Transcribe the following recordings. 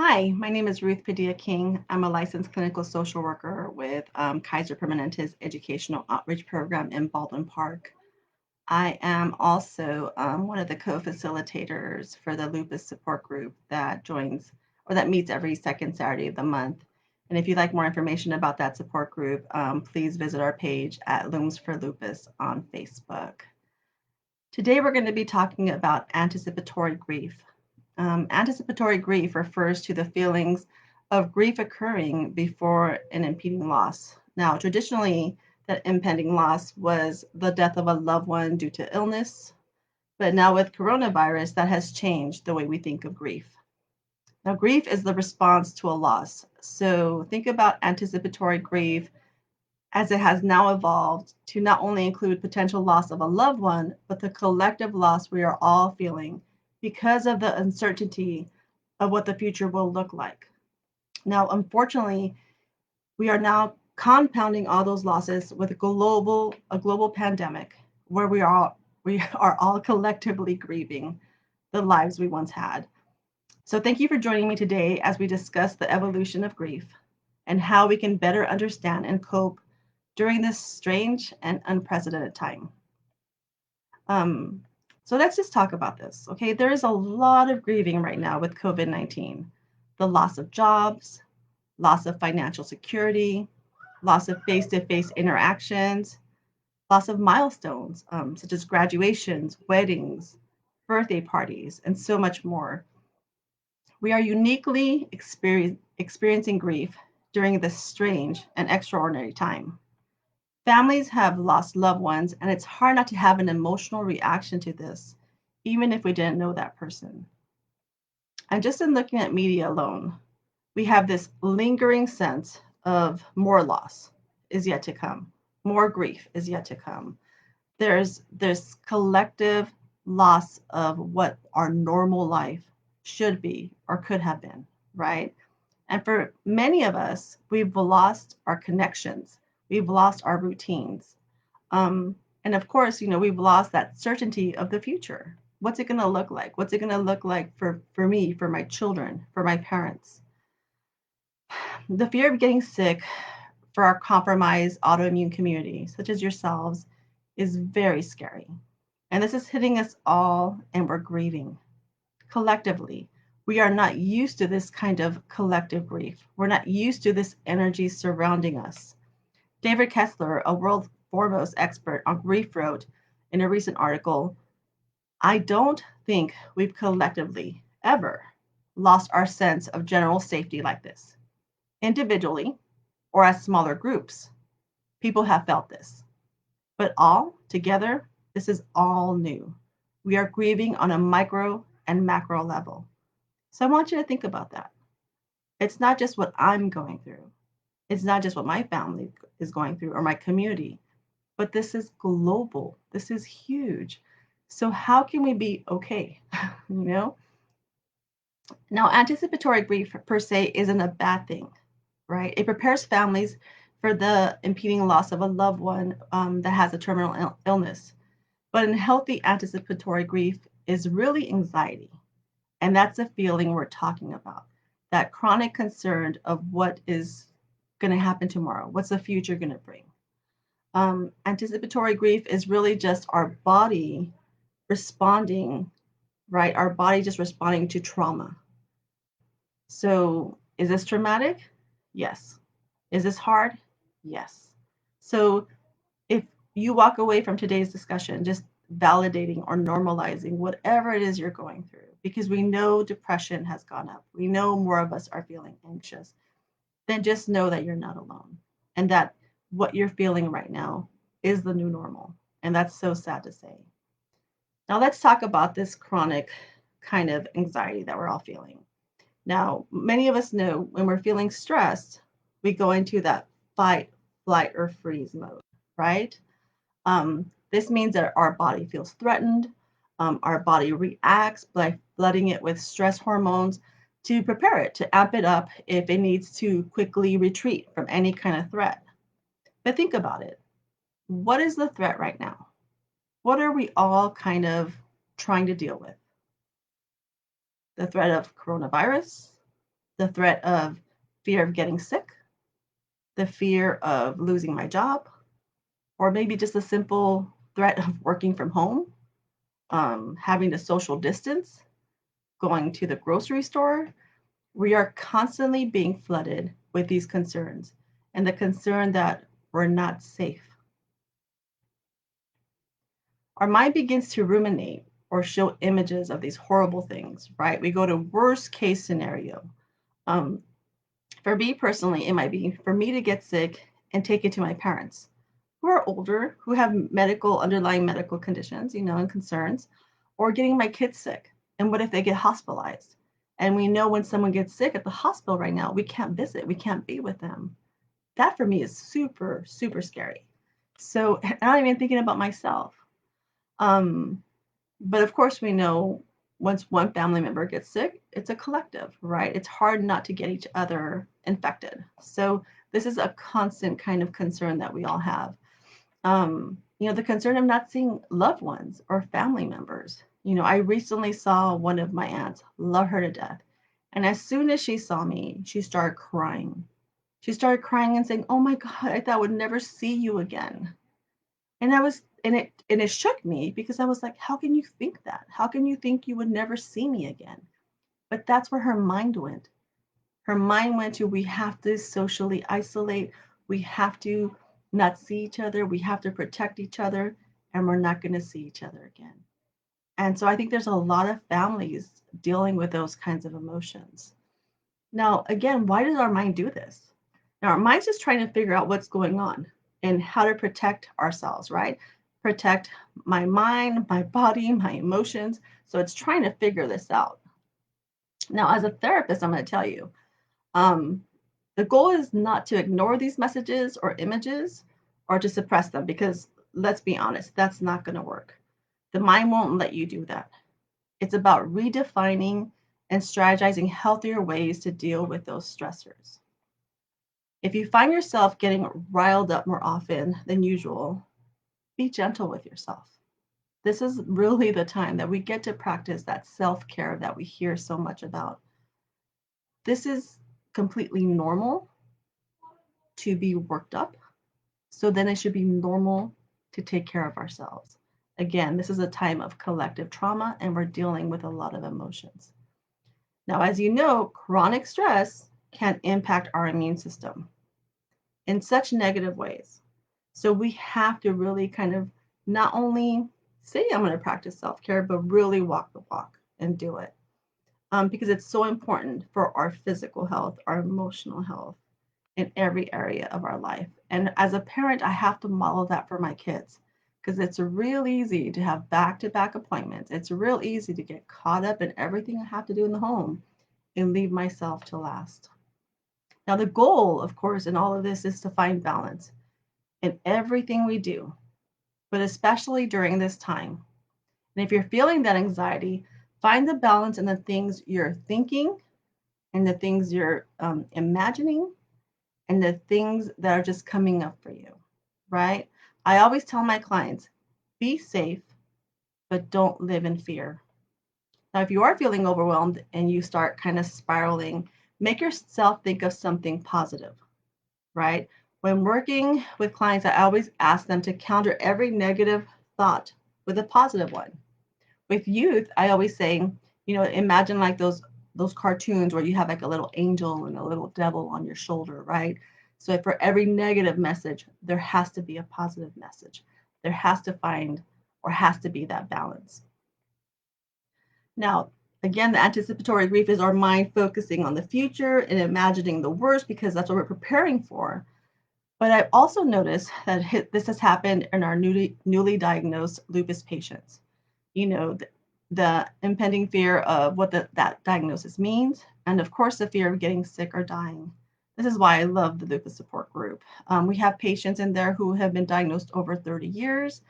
Hi, my name is Ruth Padilla King. I'm a licensed clinical social worker with Kaiser Permanente's Educational Outreach Program in Baldwin Park. I am also one of the co-facilitators for the Lupus support group that joins or that meets every second Saturday of the month. And if you'd like more information about that support group, please visit our page at Looms for Lupus on Facebook. Today, we're going to be talking about anticipatory grief. Anticipatory grief refers to the feelings of grief occurring before an impending loss. Now, traditionally, that impending loss was the death of a loved one due to illness, but now with coronavirus, that has changed the way we think of grief. Now, grief is the response to a loss. So think about anticipatory grief as it has now evolved to not only include potential loss of a loved one, but the collective loss we are all feeling because of the uncertainty of what the future will look like. Now, unfortunately, we are now compounding all those losses with a global pandemic where we are all collectively grieving the lives we once had. So thank you for joining me today as we discuss the evolution of grief and how we can better understand and cope during this strange and unprecedented time. Um, so let's just talk about this. Okay, there is a lot of grieving right now with COVID 19, the loss of jobs, loss of financial security, loss of face to face interactions, loss of milestones such as graduations, weddings, birthday parties, and so much more. We are uniquely experiencing grief during this strange and extraordinary time. Families have lost loved ones, and it's hard not to have an emotional reaction to this, even if we didn't know that person. And just in looking at media alone, we have this lingering sense of more loss is yet to come, more grief is yet to come. There's this collective loss of what our normal life should be or could have been, right? And for many of us, we've lost our connections, we've lost our routines. And of course, we've lost that certainty of the future. What's it going to look like? What's it going to look like for me, for my children, for my parents? The fear of getting sick for our compromised autoimmune community, such as yourselves, is very scary. And this is hitting us all, and we're grieving collectively. We are not used to this kind of collective grief. We're not used to this energy surrounding us. David Kessler, a world foremost expert on grief, wrote in a recent article, I don't think we've collectively ever lost our sense of general safety like this. Individually or as smaller groups, people have felt this. But all together, this is all new. We are grieving on a micro and macro level. So I want you to think about that. It's not just what I'm going through. It's not just what my family is going through or my community, but this is global. This is huge. So how can we be okay? you know? Now, anticipatory grief per se isn't a bad thing, right? It prepares families for the impending loss of a loved one that has a terminal illness. But in healthy anticipatory grief is really anxiety. And that's the feeling we're talking about, that chronic concern of what is going to happen tomorrow. What's the future going to bring? Anticipatory grief is really just our body responding, right? Our body just responding to trauma. So, is this traumatic? Yes. Is this hard? Yes. So, if you walk away from today's discussion just validating or normalizing whatever it is you're going through, because we know depression has gone up, we know more of us are feeling anxious, then just know that you're not alone and that what you're feeling right now is the new normal. And that's so sad to say. Now, let's talk about this chronic kind of anxiety that we're all feeling. Now, many of us know when we're feeling stressed, we go into that fight, flight, or freeze mode, right? This means that our body feels threatened. Our body reacts by flooding it with stress hormones to prepare it, to amp it up if it needs to quickly retreat from any kind of threat. But think about it. What is the threat right now? What are we all kind of trying to deal with? The threat of coronavirus, the threat of fear of getting sick, the fear of losing my job, or maybe just a simple threat of working from home, having to social distance, going to the grocery store. We are constantly being flooded with these concerns and the concern that we're not safe. Our mind begins to ruminate or show images of these horrible things, right? We go to worst case scenario. Um, for me personally, it might be for me to get sick and take it to my parents who are older, who have underlying medical conditions, and concerns, or getting my kids sick. And what if they get hospitalized? And we know when someone gets sick at the hospital right now, we can't visit, we can't be with them. That for me is super, super scary. So I'm not even thinking about myself. Um, but of course, we know once one family member gets sick, it's a collective, right? It's hard not to get each other infected. So this is a constant kind of concern that we all have. The concern of not seeing loved ones or family members. I recently saw one of my aunts, love her to death. And as soon as she saw me, she started crying. She started crying and saying, "Oh my God, I thought I would never see you again." And I was, and it shook me because I was like, how can you think that? How can you think you would never see me again? But that's where her mind went. Her mind went to, we have to socially isolate. We have to not see each other. We have to protect each other, and we're not going to see each other again. And so I think there's a lot of families dealing with those kinds of emotions. Now, again, why does our mind do this? Now, our mind's just trying to figure out what's going on and how to protect ourselves, right? Protect my mind, my body, my emotions. So it's trying to figure this out. Now, as a therapist, I'm going to tell you, um, the goal is not to ignore these messages or images or to suppress them, because let's be honest, that's not going to work. The mind won't let you do that. It's about redefining and strategizing healthier ways to deal with those stressors. If you find yourself getting riled up more often than usual, be gentle with yourself. This is really the time that we get to practice that self care that we hear so much about. This is completely normal to be worked up. So then it should be normal to take care of ourselves. Again, this is a time of collective trauma and we're dealing with a lot of emotions. Now, as you know, chronic stress can impact our immune system in such negative ways. So we have to really kind of not only say, I'm going to practice self care, but really walk the walk and do it. Because it's so important for our physical health, our emotional health, in every area of our life. And as a parent, I have to model that for my kids because it's real easy to have back to back appointments. It's real easy to get caught up in everything I have to do in the home and leave myself to last. Now, the goal, of course, in all of this is to find balance in everything we do, but especially during this time. And if you're feeling that anxiety, find the balance in the things you're thinking and the things you're imagining and the things that are just coming up for you, right? I always tell my clients, be safe, but don't live in fear. Now, if you are feeling overwhelmed and you start kind of spiraling, make yourself think of something positive, right? When working with clients, I always ask them to counter every negative thought with a positive one. With youth, I always say, imagine like those cartoons where you have like a little angel and a little devil on your shoulder, right? So for every negative message, there has to be a positive message. There has to be that balance. Now, again, the anticipatory grief is our mind focusing on the future and imagining the worst because that's what we're preparing for. But I've also noticed that this has happened in our newly diagnosed lupus patients. The impending fear of what that diagnosis means, and of course, the fear of getting sick or dying. This is why I love the lupus support group. We have patients in there who have been diagnosed over 30 years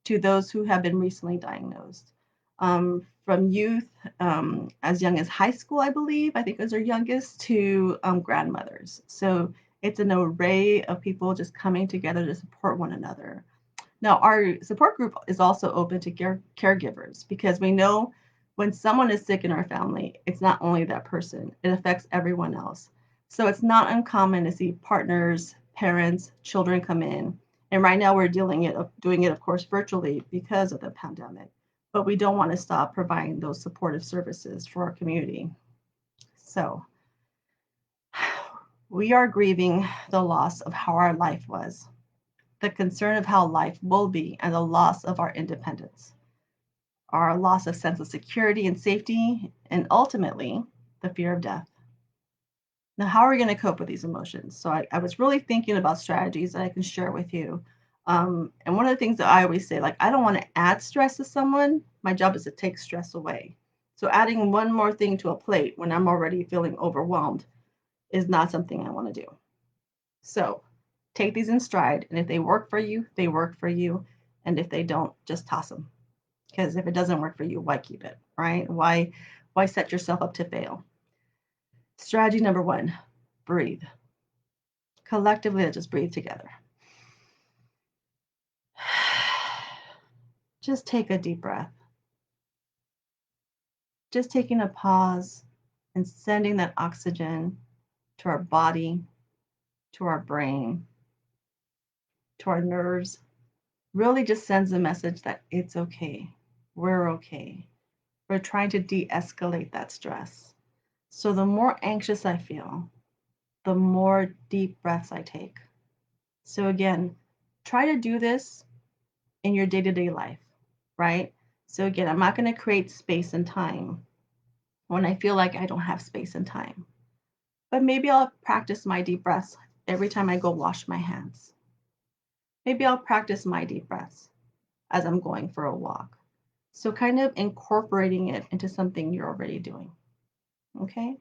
to those who have been recently diagnosed. From youth as young as high school, I believe, I think was our youngest, to grandmothers. So it's an array of people just coming together to support one another. Now, our support group is also open to caregivers because we know When someone is sick in our family, it's not only that person, it affects everyone else. So it's not uncommon to see partners, parents, children come in. And right now we're doing it, of course, virtually because of the pandemic. But we don't want to stop providing those supportive services for our community. So we are grieving the loss of how our life was, the concern of how life will be, and the loss of our independence, our loss of sense of security and safety, and ultimately, the fear of death. Now, how are we going to cope with these emotions? So, I was really thinking about strategies that I can share with you. And one of the things that I always say, like, I don't want to add stress to someone. My job is to take stress away. So, adding one more thing to a plate when I'm already feeling overwhelmed is not something I want to do. So, take these in stride. And if they work for you, they work for you. And if they don't, just toss them. Because if it doesn't work for you, why keep it, right? Why set yourself up to fail? Strategy number one, breathe. Collectively, let's just breathe together. Just take a deep breath. Just taking a pause and sending that oxygen to our body, to our brain, to our nerves, really just sends a message that it's okay. We're okay. We're trying to de escalate that stress. So the more anxious I feel, the more deep breaths I take. So again, try to do this in your day-to-day life, right? So again, I'm not going to create space and time when I feel like I don't have space and time. But maybe I'll practice my deep breaths every time I go wash my hands. Maybe I'll practice my deep breaths as I'm going for a walk. So kind of incorporating it into something you're already doing. Okay.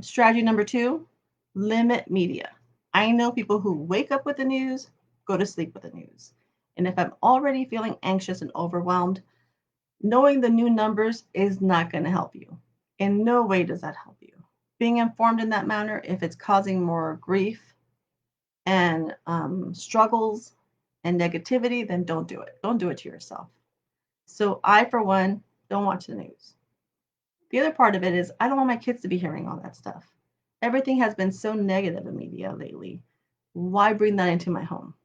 Strategy number two, limit media. I know people who wake up with the news, go to sleep with the news. And if I'm already feeling anxious and overwhelmed, knowing the new numbers is not going to help you. In no way does that help you. Being informed in that manner, if it's causing more grief and struggles and negativity, then don't do it. Don't do it to yourself. So I, for one, don't watch the news. The other part of it is I don't want my kids to be hearing all that stuff. Everything has been so negative in media lately. Why bring that into my home?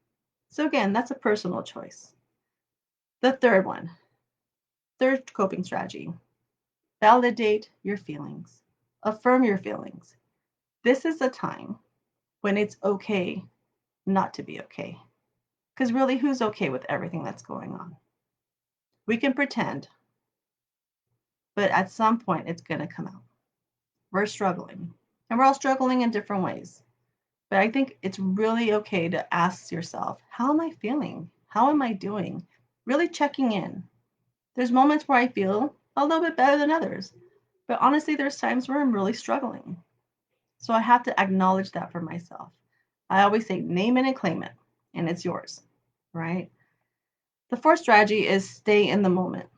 So again, that's a personal choice. The third coping strategy, validate your feelings. Affirm your feelings. This is a time when it's okay not to be okay. Because really, who's okay with everything that's going on? We can pretend, but at some point it's going to come out. We're struggling, and we're all struggling in different ways. But I think it's really okay to ask yourself, how am I feeling? How am I doing? Really checking in. There's moments where I feel a little bit better than others, but honestly, there's times where I'm really struggling. So I have to acknowledge that for myself. I always say, name it and claim it, and it's yours, right? The fourth strategy is stay in the moment.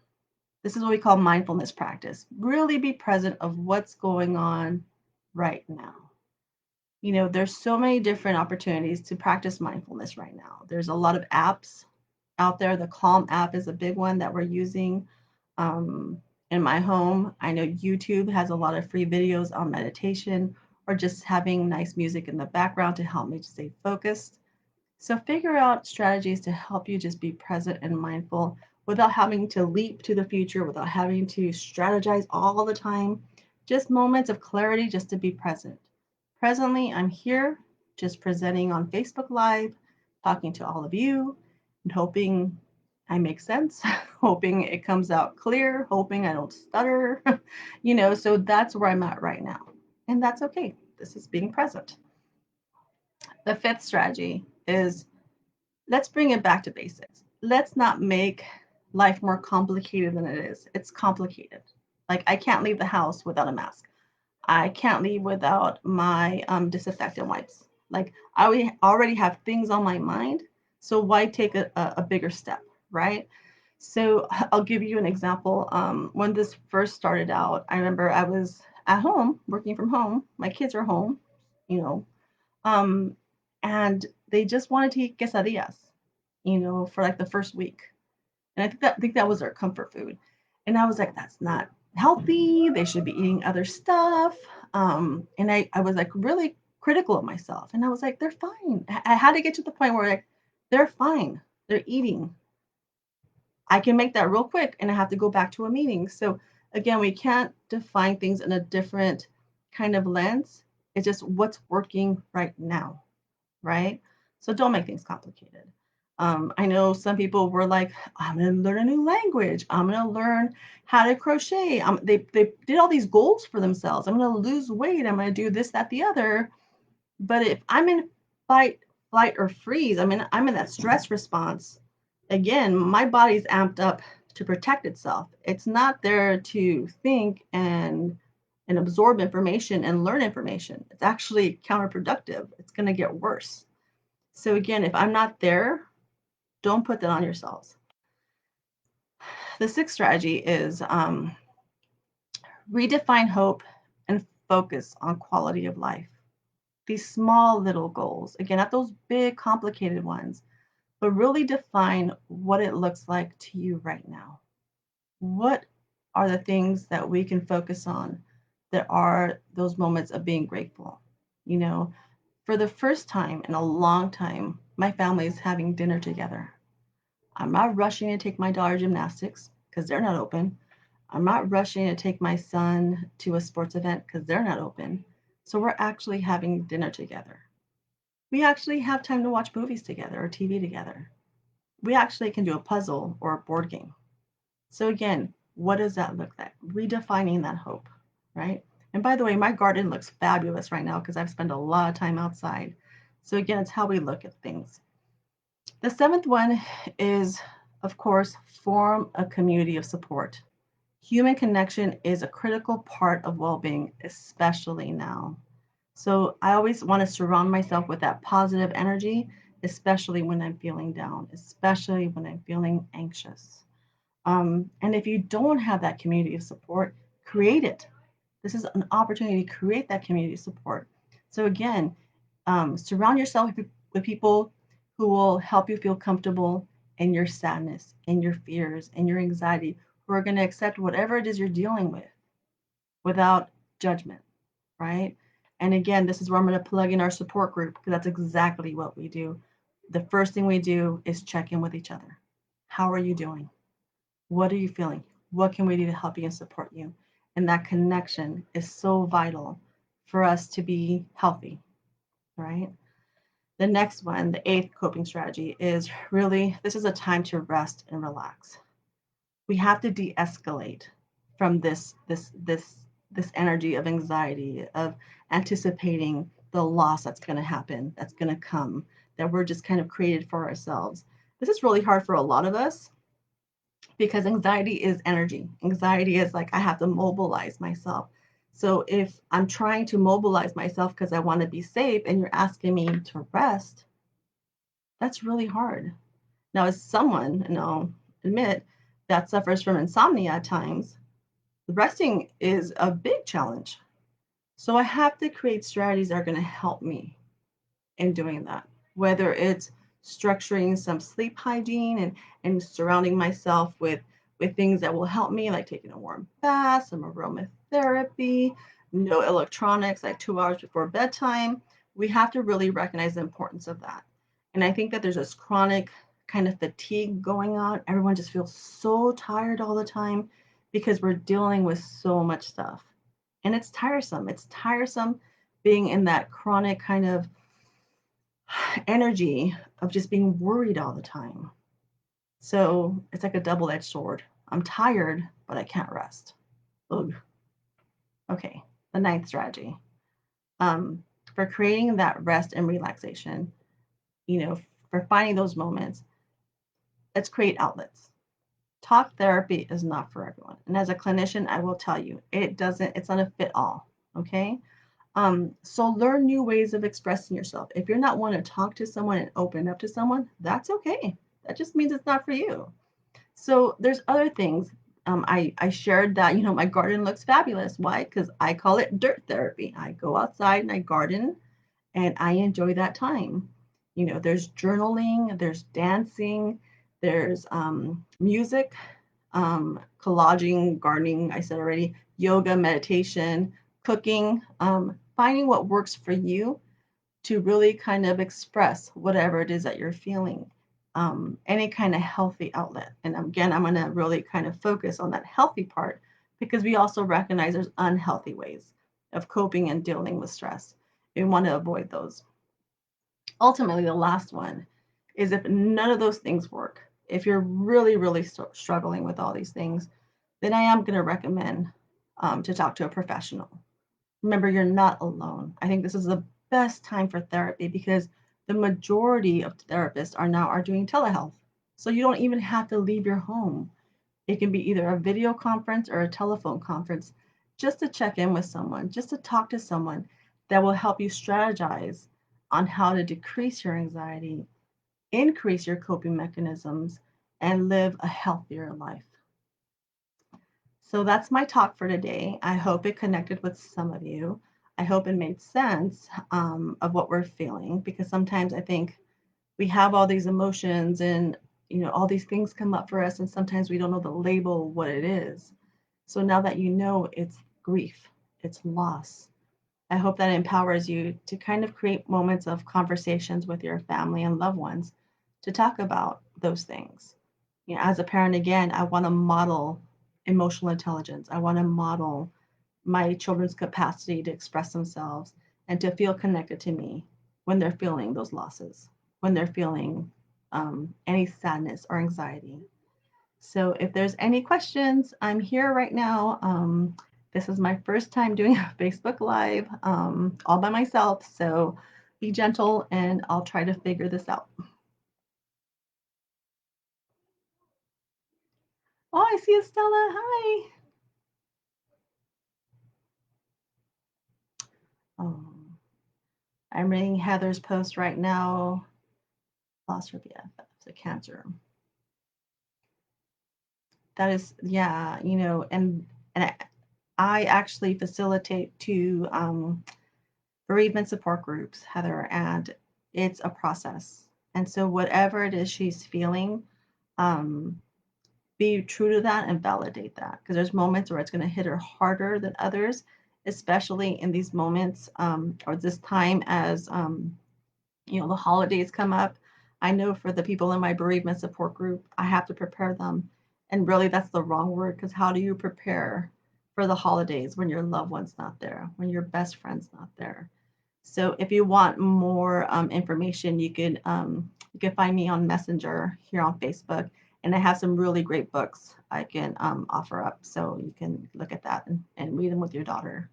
This is what we call mindfulness practice. Really be present of what's going on right now. You know, there's so many different opportunities to practice mindfulness right now. There's a lot of apps out there. The Calm app is a big one that we're using in my home. I know YouTube has a lot of free videos on meditation or just having nice music in the background to help me stay focused. So figure out strategies to help you just be present and mindful without having to leap to the future, without having to strategize all the time. Just moments of clarity just to be present. Presently, I'm here just presenting on Facebook Live, talking to all of you, and hoping I make sense, hoping it comes out clear, hoping I don't stutter, so that's where I'm at right now. And that's okay. This is being present. The fifth strategy is let's bring it back to basics. Let's not make life more complicated than it is. It's complicated. Like I can't leave the house without a mask. I can't leave without my disinfectant wipes. Like I already have things on my mind. So why take a bigger step, right? So I'll give you an example. When this first started out, I remember I was at home working from home. My kids are home, you know, um, and they just wanted to eat quesadillas, for like the first week. And I think that was their comfort food. And I was like, that's not healthy. They should be eating other stuff. And I was like really critical of myself. And I was like, they're fine. I had to get to the point where like, they're fine. They're eating. I can make that real quick and I have to go back to a meeting. So again, we can't define things in a different kind of lens. It's just what's working right now, right? So don't make things complicated. I know some people were like, I'm going to learn a new language. I'm going to learn how to crochet. They did all these goals for themselves. I'm going to lose weight. I'm going to do this, that, the other. But if I'm in fight, flight, or freeze, I'm in that stress response. Again, my body's amped up to protect itself. It's not there to think and absorb information and learn information. It's actually counterproductive. It's going to get worse. So again, if I'm not there, don't put that on yourselves. The sixth strategy is redefine hope and focus on quality of life. These small little goals, again, not those big, complicated ones, but really define what it looks like to you right now. What are the things that we can focus on that are those moments of being grateful? You know, for the first time in a long time, my family is having dinner together. I'm not rushing to take my daughter gymnastics because they're not open. I'm not rushing to take my son to a sports event because they're not open. So we're actually having dinner together. We actually have time to watch movies together or TV together. We actually can do a puzzle or a board game. So again, what does that look like? Redefining that hope, right? And by the way, my garden looks fabulous right now because I've spent a lot of time outside. So again, it's how we look at things. The seventh one is, of course, form a community of support. Human connection is a critical part of well being, especially now. So I always want to surround myself with that positive energy, especially when I'm feeling down, especially when I'm feeling anxious. And if you don't have that community of support, create it. This is an opportunity to create that community of support. So again, surround yourself with people who will help you feel comfortable in your sadness, in your fears, in your anxiety, who are going to accept whatever it is you're dealing with without judgment, right? And again, this is where I'm going to plug in our support group because that's exactly what we do. The first thing we do is check in with each other. How are you doing? What are you feeling? What can we do to help you and support you? And that connection is so vital for us to be healthy, right? The next one, the eighth coping strategy, is really this is a time to rest and relax. We have to de-escalate from this energy of anxiety, of anticipating the loss that's going to happen, that's going to come, that we're just kind of created for ourselves. This is really hard for a lot of us because anxiety is energy. Anxiety is like I have to mobilize myself. So if I'm trying to mobilize myself because I want to be safe and you're asking me to rest, that's really hard. Now, as someone, and I'll admit, that suffers from insomnia at times, resting is a big challenge. So I have to create strategies that are going to help me in doing that, whether it's structuring some sleep hygiene and surrounding myself with things that will help me, like taking a warm bath, some aromatherapy, no electronics, like 2 hours before bedtime. We have to really recognize the importance of that. And I think that there's this chronic kind of fatigue going on. Everyone just feels so tired all the time because we're dealing with so much stuff. And it's tiresome. It's tiresome being in that chronic kind of energy of just being worried all the time. So it's like a double edged sword. I'm tired, but I can't rest. Ugh. Okay, the ninth strategy for creating that rest and relaxation, for finding those moments, let's create outlets. Talk therapy is not for everyone. And as a clinician, I will tell you, it's not a fit all. Okay. So learn new ways of expressing yourself. If you're not want to talk to someone and open up to someone, that's okay. That just means it's not for you. So there's other things. I shared that, my garden looks fabulous. Why? Because I call it dirt therapy. I go outside and I garden and I enjoy that time. There's journaling, there's dancing, there's music. collaging, gardening, I said already, yoga, meditation, cooking, finding what works for you to really kind of express whatever it is that you're feeling. Any kind of healthy outlet. And again, I'm going to really kind of focus on that healthy part because we also recognize there's unhealthy ways of coping and dealing with stress. We want to avoid those. Ultimately, the last one is if none of those things work, if you're really, really struggling with all these things, then I am going to recommend to talk to a professional. Remember, you're not alone. I think this is the best time for therapy because the majority of therapists are doing telehealth. So you don't even have to leave your home. It can be either a video conference or a telephone conference just to check in with someone, just to talk to someone that will help you strategize on how to decrease your anxiety, increase your coping mechanisms, and live a healthier life. So that's my talk for today. I hope it connected with some of you. I hope it made sense of what we're feeling because sometimes I think we have all these emotions and all these things come up for us and sometimes we don't know the label what it is. So now that you know it's grief, it's loss, I hope that empowers you to kind of create moments of conversations with your family and loved ones to talk about those things. As a parent, again, I want to model emotional intelligence. I want to model my children's capacity to express themselves and to feel connected to me when they're feeling those losses, when they're feeling any sadness or anxiety. So if there's any questions, I'm here right now. This is my first time doing a Facebook Live all by myself. So be gentle and I'll try to figure this out. Oh, I see Estella. Hi. Oh, I'm reading Heather's post right now. Lost her BFF to cancer. That is, yeah, and I actually facilitate two bereavement support groups, Heather, and it's a process. And so whatever it is she's feeling, um, be true to that and validate that because there's moments where it's going to hit her harder than others, especially in these moments or this time as the holidays come up. I know for the people in my bereavement support group, I have to prepare them. And really, that's the wrong word because how do you prepare for the holidays when your loved one's not there, when your best friend's not there? So if you want more information, you can find me on Messenger here on Facebook, and I have some really great books I can offer up, so you can look at that and read them with your daughter.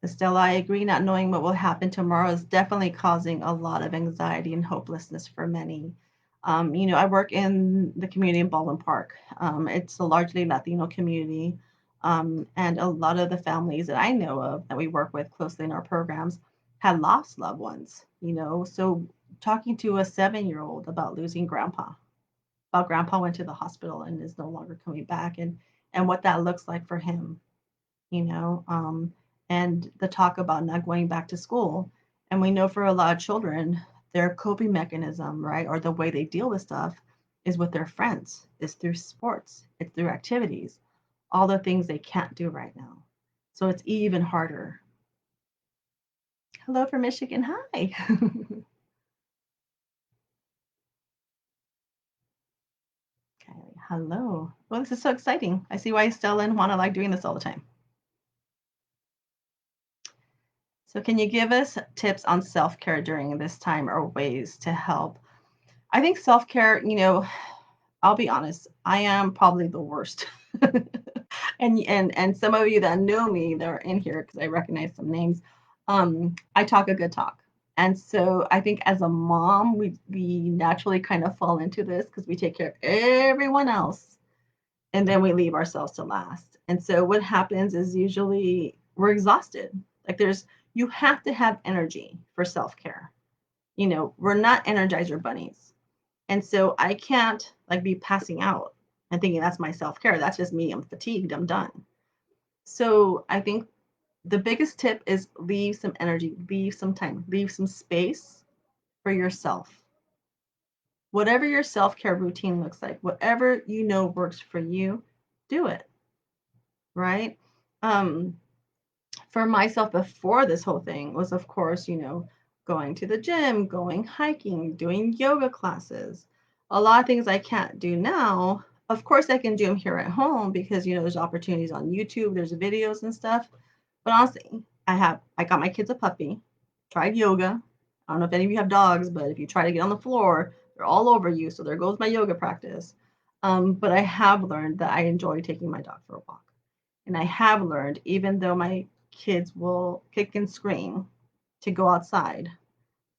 Estella, I agree. Not knowing what will happen tomorrow is definitely causing a lot of anxiety and hopelessness for many. I work in the community in Baldwin Park. It's a largely Latino community. And a lot of the families that I know of that we work with closely in our programs had lost loved ones, So talking to a 7-year-old about losing grandpa, about grandpa went to the hospital and is no longer coming back and what that looks like for him you know, um, and the talk about not going back to school. And we know for a lot of children, their coping mechanism, right, or the way they deal with stuff is with their friends, is through sports, it's through activities, all the things they can't do right now. So it's even harder. Hello from Michigan. Hi. Okay, hello. Well, this is so exciting. I see why Stella and Juana like doing this all the time. So, can you give us tips on self care during this time or ways to help? I think self care, I'll be honest, I am probably the worst. And some of you that know me, they're in here because I recognize some names. I talk a good talk. And so I think as a mom, we naturally kind of fall into this because we take care of everyone else and then we leave ourselves to last. And so what happens is usually we're exhausted. Like you have to have energy for self-care. We're not energizer bunnies. And so I can't like be passing out and thinking that's my self-care. That's just me. I'm fatigued. I'm done. So I think the biggest tip is leave some energy, leave some time, leave some space for yourself. Whatever your self-care routine looks like, whatever you know works for you, do it, right? Um, for myself before this whole thing was, of course, going to the gym, going hiking, doing yoga classes. A lot of things I can't do now. Of course, I can do them here at home because, there's opportunities on YouTube, there's videos and stuff. But honestly, I got my kids a puppy, tried yoga. I don't know if any of you have dogs, but if you try to get on the floor, they're all over you. So there goes my yoga practice. But I have learned that I enjoy taking my dog for a walk. And I have learned, even though my kids will kick and scream to go outside,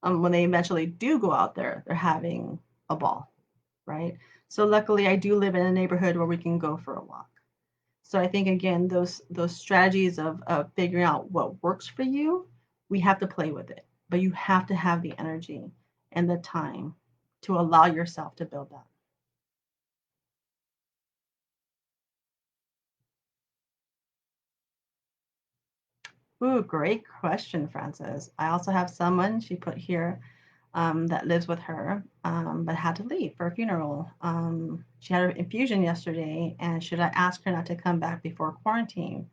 when they eventually do go out there, they're having a ball, right? So luckily, I do live in a neighborhood where we can go for a walk. So I think again, those strategies of figuring out what works for you, we have to play with it, but you have to have the energy and the time to allow yourself to build that. Ooh, great question, Frances. I also have someone she put here that lives with her, but had to leave for a funeral. She had an infusion yesterday, and should I ask her not to come back before quarantine?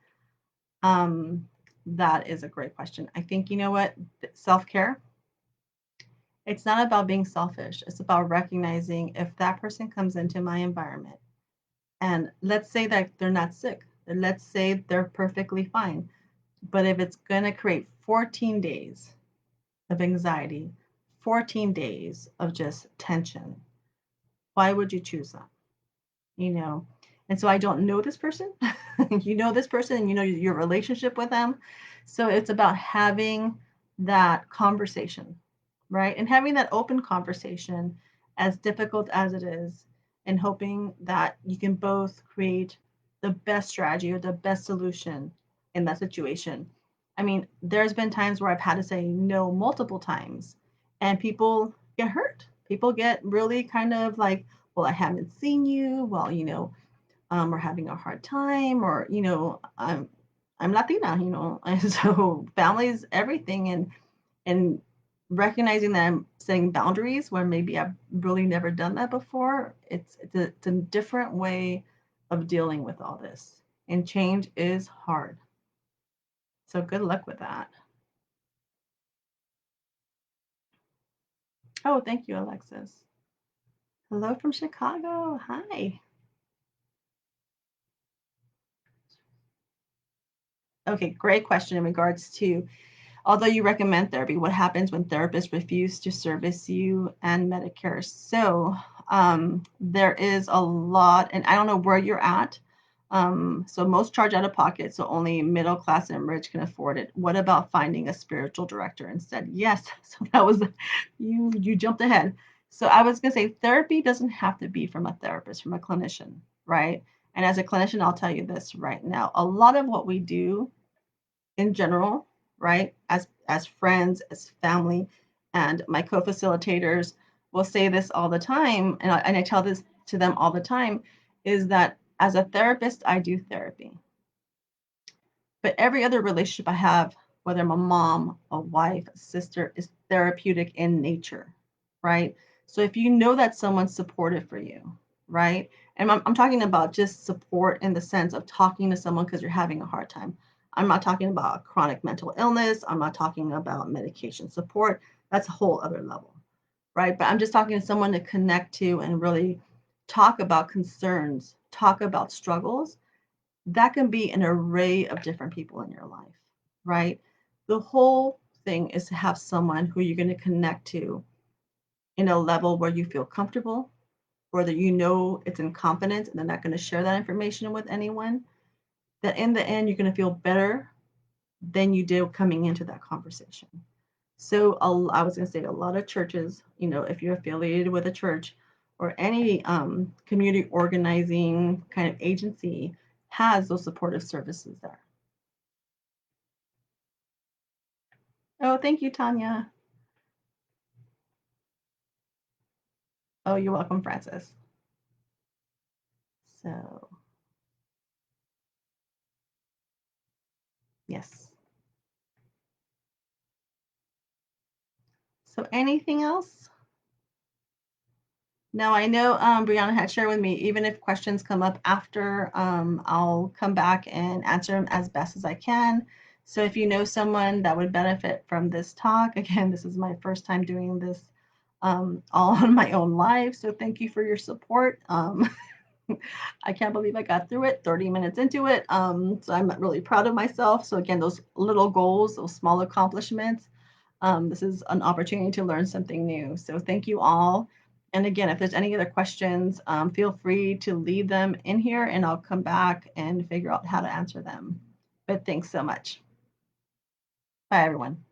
Um, that is a great question. I think you know what, self care. It's not about being selfish. It's about recognizing if that person comes into my environment, and let's say that they're not sick. Let's say they're perfectly fine. But if it's going to create 14 days of anxiety, 14 days of just tension, why would you choose that? You know? And so I don't know this person. You know this person and you know your relationship with them. So it's about having that conversation, right? And having that open conversation, as difficult as it is, and hoping that you can both create the best strategy or the best solution in that situation. I mean, there's been times where I've had to say no multiple times, and people get hurt. People get really kind of like, well, I haven't seen you. Well, we're having a hard time, or I'm Latina, and so family is everything, and recognizing that I'm setting boundaries where maybe I've really never done that before. It's a different way of dealing with all this, and change is hard. So good luck with that. Oh, thank you, Alexis. Hello from Chicago. Hi. Okay, great question in regards to, although you recommend therapy, what happens when therapists refuse to service you and Medicare? So there is a lot, and I don't know where you're at. So most charge out of pocket, so only middle class and rich can afford it. What about finding a spiritual director instead? Yes, so that was you jumped ahead. So I was gonna say therapy doesn't have to be from a therapist, from a clinician, right? And as a clinician, I'll tell you this right now: a lot of what we do in general, right? As friends, as family, and my co-facilitators will say this all the time, and I tell this to them all the time, is that as a therapist, I do therapy. But every other relationship I have, whether I'm a mom, a wife, a sister, is therapeutic in nature, right? So if you know that someone's supportive for you, right? And I'm talking about just support in the sense of talking to someone because you're having a hard time. I'm not talking about chronic mental illness. I'm not talking about medication support. That's a whole other level, right? But I'm just talking to someone to connect to and really talk about concerns, talk about struggles. That can be an array of different people in your life, right? The whole thing is to have someone who you're going to connect to in a level where you feel comfortable, whether you know it's in confidence and they're not going to share that information with anyone, that in the end, you're going to feel better than you did coming into that conversation. So I was going to say a lot of churches, if you're affiliated with a church or any community organizing kind of agency, has those supportive services there. Oh, thank you, Tanya. Oh, you're welcome, Francis. So, yes. So, anything else? Now I know Brianna had shared with me, even if questions come up after, I'll come back and answer them as best as I can. So if you know someone that would benefit from this talk, again, this is my first time doing this all on my own live. So thank you for your support. I can't believe I got through it 30 minutes into it. So I'm really proud of myself. So again, those little goals, those small accomplishments, this is an opportunity to learn something new. So thank you all. And again, if there's any other questions, feel free to leave them in here and I'll come back and figure out how to answer them. But thanks so much. Bye, everyone.